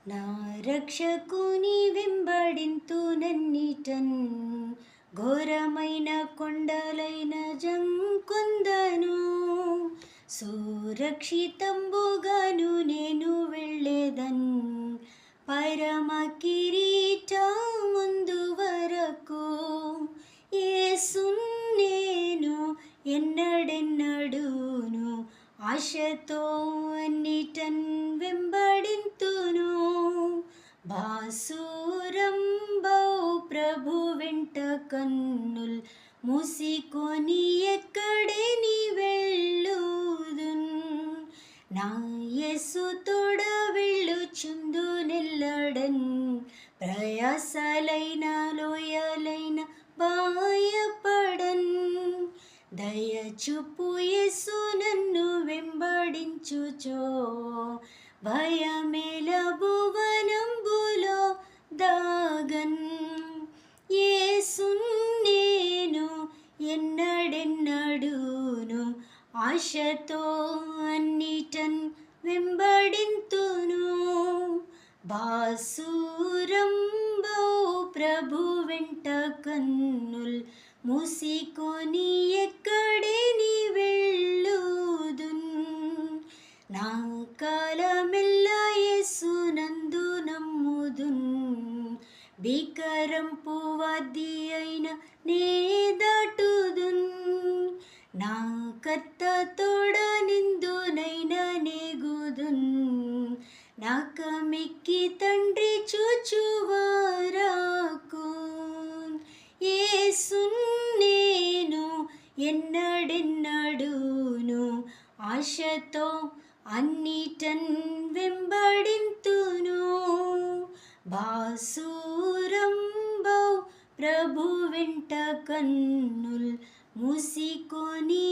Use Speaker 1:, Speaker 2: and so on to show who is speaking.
Speaker 1: నా రక్షకుని వెంబడింతునన్నిటన్ ఘోరమైన కొండలైన జంకొందను సురక్షితంబుగాను నేను వెళ్ళేదన్ పరమ కిరీటముందు వరకు యేసున్ నేను ఎన్నడెన్నడూను ఆశతో అన్నిటన్ వెంబడింతును బాసురంబౌ ప్రభు వెంట కన్నుల్ మూసికొని ఎక్కడే నీ వెళ్ళుదున్ నా యేసు తోడ వెళ్ళుచుందునెల్లడన్ ప్రయాసలైన లోయలైన భయపడన్ దయచూపు యేసు నన్ను వెంబడించుచో భయమేల భువనంబులో దాగన్ యేసున్ నేను ఎన్నడెన్నడూను ఆశతో అన్నిటన్ వెంబడింతును బాసురంబౌ ప్రభు వెంట కన్నుల్ మూసికొని ఎక్కడే నీ వెళ్ళుదున్ నా కాలమెల్ల యేసునందు నమ్ముదున్ భీకరంపు వాది అయిన నే దాటుదున్ నా కర్త తోడ నిందునైన నేగుదున్ నాకమెక్కి తండ్రి చూచువారాకు యేసున్ నేను ఎన్నడెన్నడూను ఆశతో అన్నిటన్ వెంబడింతును బాసురంబౌ ప్రభు వెంట కన్నుల్ మూసికొని